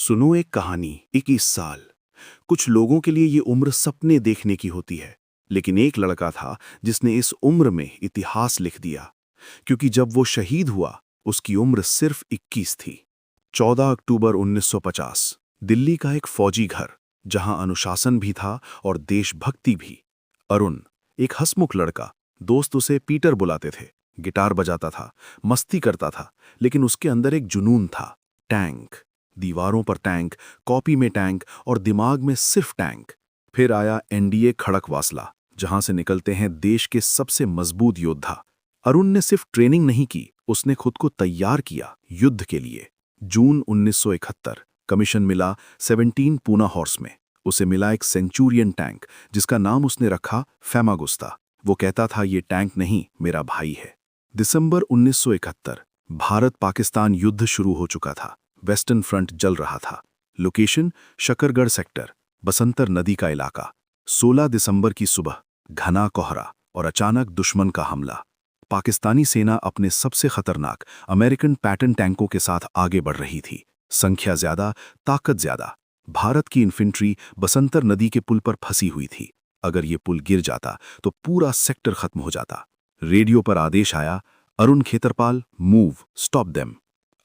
सुनो एक कहानी। 21 साल। कुछ लोगों के लिए ये उम्र सपने देखने की होती है, लेकिन एक लड़का था जिसने इस उम्र में इतिहास लिख दिया, क्योंकि जब वो शहीद हुआ उसकी उम्र सिर्फ 21 थी। 14 अक्टूबर 1950, दिल्ली का एक फौजी घर, जहां अनुशासन भी था और देशभक्ति भी। अरुण, एक हंसमुख लड़का, दोस्त उसे पीटर बुलाते थे। गिटार बजाता था, मस्ती करता था, लेकिन उसके अंदर एक जुनून था। टैंक। दीवारों पर टैंक, कॉपी में टैंक और दिमाग में सिर्फ टैंक। फिर आया एनडीए खड़कवासला, जहां से निकलते हैं देश के सबसे मजबूत योद्धा। अरुण ने सिर्फ ट्रेनिंग नहीं की, उसने खुद को तैयार किया युद्ध के लिए। जून 1971, कमीशन मिला 17 पूना हॉर्स में। उसे मिला एक सेंचुरियन टैंक, जिसका नाम उसने रखा फैमागुस्ता। वो कहता था, ये टैंक नहीं, मेरा भाई है। दिसंबर 1971, भारत पाकिस्तान युद्ध शुरू हो चुका था। वेस्टर्न फ्रंट जल रहा था। लोकेशन शकरगढ़ सेक्टर, बसंतर नदी का इलाका। 16 दिसंबर की सुबह, घना कोहरा और अचानक दुश्मन का हमला। पाकिस्तानी सेना अपने सबसे खतरनाक अमेरिकन पैटर्न टैंकों के साथ आगे बढ़ रही थी। संख्या ज्यादा, ताकत ज्यादा। भारत की इन्फेंट्री बसंतर नदी के पुल पर फंसी हुई थी। अगर ये पुल गिर जाता तो पूरा सेक्टर खत्म हो जाता। रेडियो पर आदेश आया, Arun Khetarpal, move, stop them.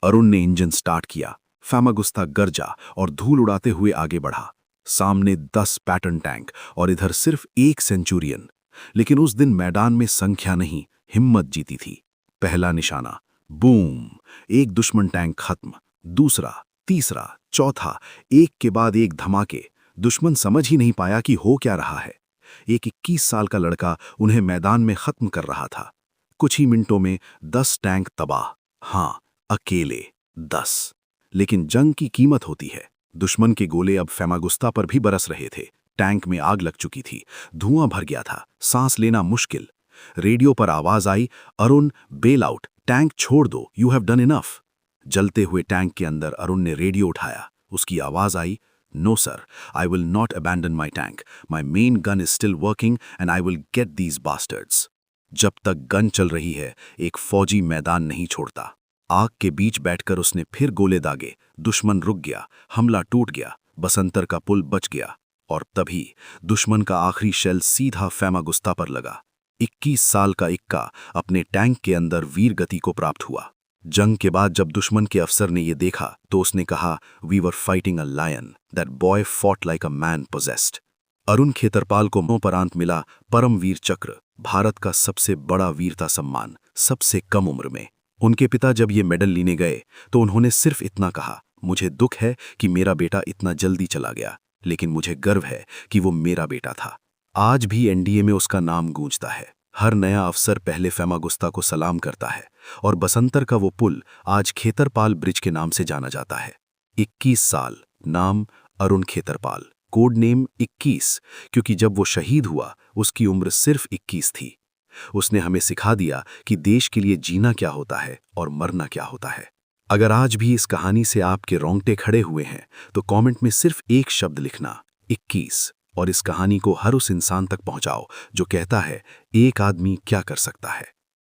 Arun ने इंजन स्टार्ट किया। फैमागुस्ता गरजा और धूल उड़ाते हुए आगे बढ़ा। सामने 10 पैटर्न टैंक और इधर सिर्फ एक सेंचुरियन। लेकिन उस दिन मैदान में संख्या नहीं, हिम्मत जीती थी। पहला निशाना, बूम, एक दुश्मन टैंक खत्म। दूसरा, तीसरा, चौथा, एक के बाद एक धमाके। दुश्मन समझ ही नहीं पाया कि हो क्या रहा है। एक 21 साल का लड़का उन्हें मैदान में खत्म कर रहा था। कुछ ही मिनटों में 10 टैंक तबाह। हाँ, अकेले 10। लेकिन जंग की कीमत होती है। दुश्मन के गोले अब फैमागुस्ता पर भी बरस रहे थे। टैंक में आग लग चुकी थी, धुआं भर गया था, सांस लेना मुश्किल। रेडियो पर आवाज आई, अरुण, बेल आउट, टैंक छोड़ दो, यू हैव डन इनफ। जलते हुए टैंक के अंदर अरुण ने रेडियो उठाया। उसकी आवाज आई, no sir, I will not abandon my tank, my main gun is still working and I will get these bastards. जब तक गन चल रही है, एक फौजी मैदान नहीं छोड़ता। आग के बीच बैठकर उसने फिर गोले दागे। दुश्मन रुक गया, हमला टूट गया, बसंतर का पुल बच गया। और तभी दुश्मन का आखिरी शेल सीधा फैमागुस्ता पर लगा। 21 साल का इक्का अपने टैंक के अंदर वीर गति को प्राप्त हुआ। जंग के बाद जब दुश्मन के अफसर ने यह देखा तो उसने कहा, we were fighting a lion, that boy fought like a man possessed. Arun Khetarpal को मोपरांत मिला परमवीर चक्र, भारत का सबसे बड़ा वीरता सम्मान, सबसे कम उम्र में। उनके पिता जब ये मेडल लेने गए तो उन्होंने सिर्फ इतना कहा, मुझे दुख है कि मेरा बेटा इतना जल्दी चला गया, लेकिन मुझे गर्व है कि वो मेरा बेटा था। आज भी एनडीए में उसका नाम गूंजता है। हर नया अफसर पहले फैमागुस्ता को सलाम करता है और बसंतर का वो पुल आज खेतरपाल ब्रिज के नाम से जाना जाता है। 21 साल, नाम अरुण खेतरपाल, कोड नेम 21, क्योंकि जब वो शहीद हुआ उसकी उम्र सिर्फ 21 थी। उसने हमें सिखा दिया कि देश के लिए जीना क्या होता है और मरना क्या होता है। अगर आज भी इस कहानी से आपके रोंगटे खड़े हुए हैं तो कमेंट में सिर्फ एक शब्द लिखना, 21, और इस कहानी को हर उस इंसान तक पहुंचाओ जो कहता है, एक आदमी क्या कर सकता है।